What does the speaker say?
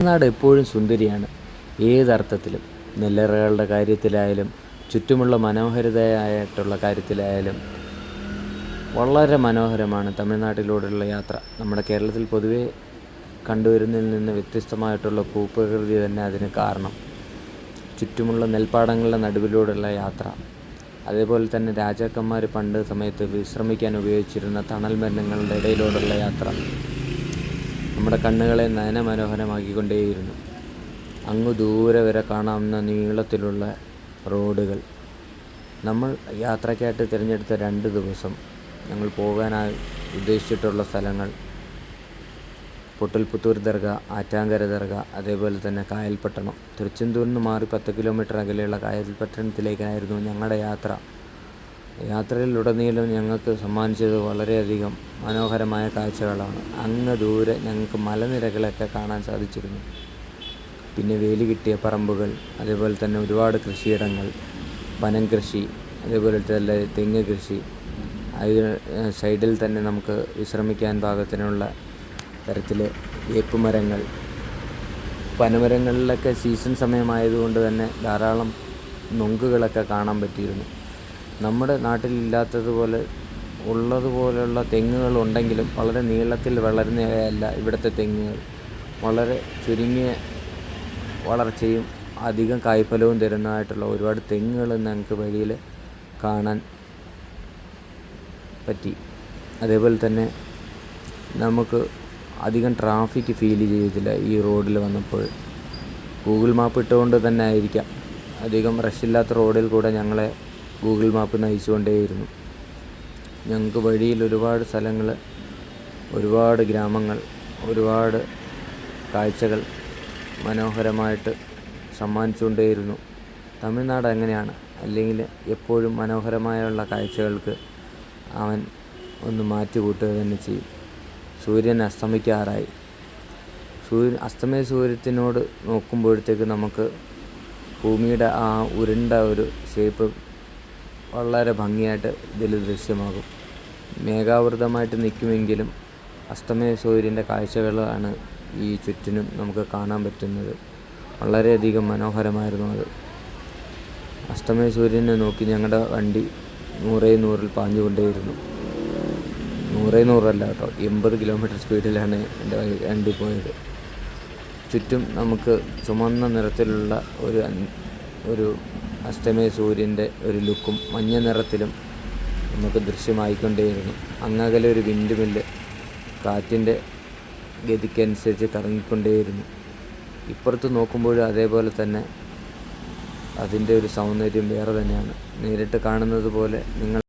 തമിഴ്നാട് എപ്പോഴും സുന്ദരിയാണ്. ഏതർത്ഥത്തിലും. നെല്ലറകളുടെ കാര്യത്തിലായാലും ചുറ്റുമുള്ള മനോഹരിതയായിട്ടുള്ള കാര്യത്തിലായാലും വളരെ മനോഹരമാണ് തമിഴ്നാട്ടിലൂടെയുള്ള യാത്ര. നമ്മുടെ കേരളത്തിൽ പൊതുവേ കണ്ടുവരുന്നതിൽ നിന്ന് വ്യത്യസ്തമായിട്ടുള്ള ഭൂപ്രകൃതി തന്നെ അതിന് കാരണം. ചുറ്റുമുള്ള നെൽപ്പാടങ്ങളുടെ നടുവിലൂടെയുള്ള യാത്ര, അതേപോലെ തന്നെ രാജാക്കന്മാർ പണ്ട് സമയത്ത് വിശ്രമിക്കാൻ ഉപയോഗിച്ചിരുന്ന തണൽ മരങ്ങളുടെ ഇടയിലൂടെയുള്ള യാത്ര നമ്മുടെ കണ്ണുകളെ നയനമനോഹരമാക്കിക്കൊണ്ടേയിരുന്നു. അങ്ങ് ദൂരെ വരെ കാണാവുന്ന നീളത്തിലുള്ള റോഡുകൾ. നമ്മൾ യാത്രയ്ക്കായിട്ട് തിരഞ്ഞെടുത്ത 2 ദിവസം ഞങ്ങൾ പോകാനായി ഉദ്ദേശിച്ചിട്ടുള്ള സ്ഥലങ്ങൾ പൊട്ടൽപുത്തൂർ ദർഗ, ആറ്റാങ്കര ദർഗ, അതേപോലെ തന്നെ കായൽപട്ടണം. തിരുച്ചെന്തൂരിൽ നിന്ന് മാറി 10 കിലോമീറ്റർ അകലെയുള്ള കായൽപട്ടണത്തിലേക്കായിരുന്നു ഞങ്ങളുടെ യാത്ര. യാത്രയിലുടനീളം ഞങ്ങൾക്ക് സമ്മാനിച്ചത് വളരെയധികം മനോഹരമായ കാഴ്ചകളാണ്. അങ്ങ് ദൂരെ ഞങ്ങൾക്ക് മലനിരകളൊക്കെ കാണാൻ സാധിച്ചിരുന്നു. പിന്നെ വേലി കിട്ടിയ പറമ്പുകൾ, അതേപോലെ തന്നെ ഒരുപാട് കൃഷിയിടങ്ങൾ, വനം കൃഷി, അതേപോലെ തന്നെ തെങ്ങ് കൃഷി. അതിന് സൈഡിൽ തന്നെ നമുക്ക് വിശ്രമിക്കാൻ പാകത്തിനുള്ള തരത്തിൽ വേപ്പുമരങ്ങൾ. പനമരങ്ങളിലൊക്കെ സീസൺ സമയമായതുകൊണ്ട് തന്നെ ധാരാളം നൊങ്കുകളൊക്കെ കാണാൻ പറ്റിയിരുന്നു. നമ്മുടെ നാട്ടിലില്ലാത്തതുപോലെ ഉള്ളതുപോലെയുള്ള തെങ്ങുകളുണ്ടെങ്കിലും വളരെ നീളത്തിൽ വളരുന്നവയല്ല ഇവിടുത്തെ തെങ്ങുകൾ. വളരെ ചുരുങ്ങിയ വളർച്ചയും അധികം കായ്ഫലവും തരുന്നതായിട്ടുള്ള ഒരുപാട് തെങ്ങുകൾ ഞങ്ങൾക്ക് വഴിയിൽ കാണാൻ പറ്റി. അതേപോലെ തന്നെ നമുക്ക് അധികം ട്രാഫിക് ഫീൽ ചെയ്തില്ല ഈ റോഡിൽ വന്നപ്പോൾ. ഗൂഗിൾ മാപ്പ് ഇട്ടുകൊണ്ട് തന്നെ ആയിരിക്കാം, അധികം റഷില്ലാത്ത റോഡിൽ കൂടെ ഞങ്ങളെ ഗൂഗിൾ മാപ്പ് നയിച്ചുകൊണ്ടേയിരുന്നു. ഞങ്ങൾക്ക് വഴിയിൽ ഒരുപാട് സ്ഥലങ്ങൾ, ഒരുപാട് ഗ്രാമങ്ങൾ, ഒരുപാട് കാഴ്ചകൾ മനോഹരമായിട്ട് സമ്മാനിച്ചുകൊണ്ടേയിരുന്നു. തമിഴ്നാട് അങ്ങനെയാണ്. അല്ലെങ്കിൽ എപ്പോഴും മനോഹരമായുള്ള കാഴ്ചകൾക്ക് അവൻ ഒന്ന് മാറ്റുകൂട്ടുക തന്നെ ചെയ്യും. സൂര്യൻ അസ്തമിക്കാറായി. അസ്തമയ സൂര്യത്തിനോട് നോക്കുമ്പോഴത്തേക്ക് നമുക്ക് ഭൂമിയുടെ ആ ഉരുണ്ട ഒരു ഷേപ്പ് വളരെ ഭംഗിയായിട്ട് ഇതിൽ ദൃശ്യമാകും. മേഘാവൃതമായിട്ട് നിൽക്കുമെങ്കിലും അസ്തമയ സൂര്യൻ്റെ കാഴ്ചകളാണ് ഈ ചുറ്റിനും നമുക്ക് കാണാൻ പറ്റുന്നത്. വളരെയധികം മനോഹരമായിരുന്നു അത്. അസ്തമയ സൂര്യനെ നോക്കി ഞങ്ങളുടെ വണ്ടി 100 പാഞ്ഞുകൊണ്ടേയിരുന്നു. 100 കേട്ടോ, 80 കിലോമീറ്റർ സ്പീഡിലാണ് എൻ്റെ വണ്ടി പോയത്. ചുറ്റും നമുക്ക് ചുമന്ന നിറത്തിലുള്ള ഒരു അസ്തമയ സൂര്യൻ്റെ ഒരു ലുക്കും മഞ്ഞ നിറത്തിലും നമുക്ക് ദൃശ്യമായിക്കൊണ്ടേയിരുന്നു. അങ്ങകലെ ഒരു വിൻഡ് മില്ല് കാറ്റിൻ്റെ ഗതിക്കനുസരിച്ച് കറങ്ങിക്കൊണ്ടേയിരുന്നു. ഇപ്പുറത്ത് നോക്കുമ്പോഴും അതേപോലെ തന്നെ അതിൻ്റെ ഒരു സൗന്ദര്യം വേറെ തന്നെയാണ്. നേരിട്ട് കാണുന്നത് പോലെ നിങ്ങൾ